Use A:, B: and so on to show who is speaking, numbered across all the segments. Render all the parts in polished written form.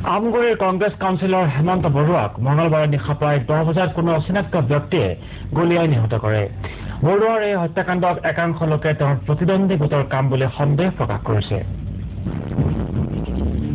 A: আমগুৰিৰ কংগ্ৰেছ কাউন্সিলৰ হেমন্ত বৰুৱাক মঙলবাৰে নিশা প্ৰায় 10 বজাত কোনো অচিনাক্ত ব্যক্তিয়ে গুলীয়াই নিহত কৰে। বৰুৱাৰ এই হত্যাকাণ্ডক একাংশ লোকে তেওঁৰ প্ৰতিদ্বন্দ্বী গোটৰ কাম বুলি সন্দেহ প্ৰকাশ কৰিছে।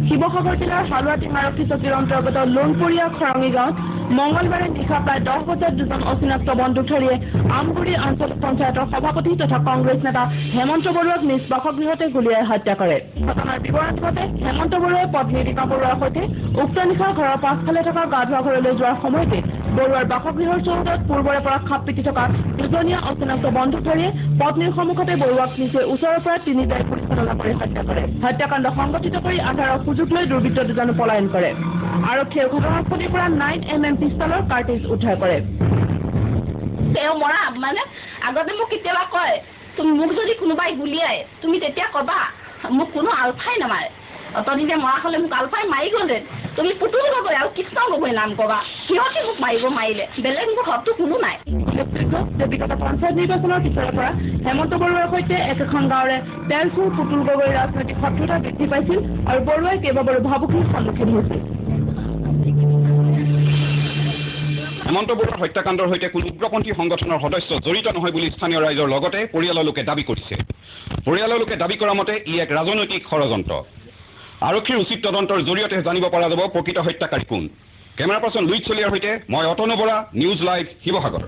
B: শিৱসাগৰ জিলাৰ হালুৱাটিং আৰক্ষী চকীৰ অন্তৰ্গত লোণপুৰীয়া খৰঙী গাঁৱত মঙলবাৰে নিশা প্ৰায় 10 বজাত দুজন অচিনাক্ত বন্দুকধাৰীয়ে আমগুৰি আঞ্চলিক পঞ্চায়তৰ সভাপতি তথা কংগ্ৰেছ নেতা হেমন্ত বৰুৱাক নিজ বাসগৃহতে গুলীয়াই হত্যা কৰে। ঘটনাৰ বিৱৰণ মতে হেমন্ত বৰুৱাই পত্নী ৰীতা বৰুৱাৰ সৈতে উক্ত নিশা ঘৰৰ পাছফালে থকা গা ধোৱা ঘৰলৈ যোৱাৰ সময়তে বৰুৱাৰ বাসগৃহৰ চৌহদত পূৰ্বৰে পৰা খাপ পিটি থকা দুজনীয়া অচিনাক্ত বন্দুকধাৰীয়ে পত্নীৰ সন্মুখতে বৰুৱাক নিচেই ওচৰৰ পৰা তিনিটাই পৰিচালনা কৰি হত্যা কৰে। হত্যাকাণ্ড সংঘটিত কৰি আধাৰৰ সুযোগ লৈ দুৰ্বৃত্ত দুজনে পলায়ন কৰে। আৰক্ষীয়ে ঘটনাস্থলীৰ পৰা 9mm পিস্তলৰ কাৰ্টিজ উদ্ধাৰ কৰে।
C: তেওঁ মৰা মানে আগতে মোক কেতিয়াবা কয় তুমি মোক যদি কোনোবাই গুলিয়াই তুমি তেতিয়া কবা মোক কোনো আলফাই নামাৰে। অতদিনে মৰা হলে মোক আলফাই মাৰি গ'লে তুমি পুতুল গগৈ আৰু কৃষ্ণ গগৈ নাম কবা। সিহঁতে মোক মাৰিলে বেলেগ মোৰ হকটো কোনো নাই।
B: বিগত পঞ্চায়ত নিৰ্বাচনৰ পিছৰে পৰা হেমন্ত বৰুৱাৰ সৈতে একেখন গাঁৱৰে তেলচুৰ পুতুল গগৈৰ ৰাজনৈতিক শত্ৰুতা বৃদ্ধি পাইছিল আৰু বৰুৱাই কেইবাবাৰো ভাবুকিৰ সন্মুখীন হৈছিল।
D: হেমন্ত বৰুৱাৰ হত্যাকাণ্ডৰ সৈতে কোনো উগ্ৰপন্থী সংগঠনৰ সদস্য জড়িত নহয় বুলি স্থানীয় ৰাইজৰ লগতে পৰিয়ালৰ লোকে দাবী কৰিছে। পৰিয়ালৰ লোকে দাবী কৰা মতে ই এক ৰাজনৈতিক ষড়যন্ত্ৰ। আৰক্ষীৰ উচিত তদন্তৰ জৰিয়তে জানিব পৰা যাব প্ৰকৃত হত্যাকাৰী কোন। কেমেৰা পাৰ্চন লুইট চলিয়াৰ সৈতে মই অতনু বৰা, নিউজ লাইভ, শিৱসাগৰ।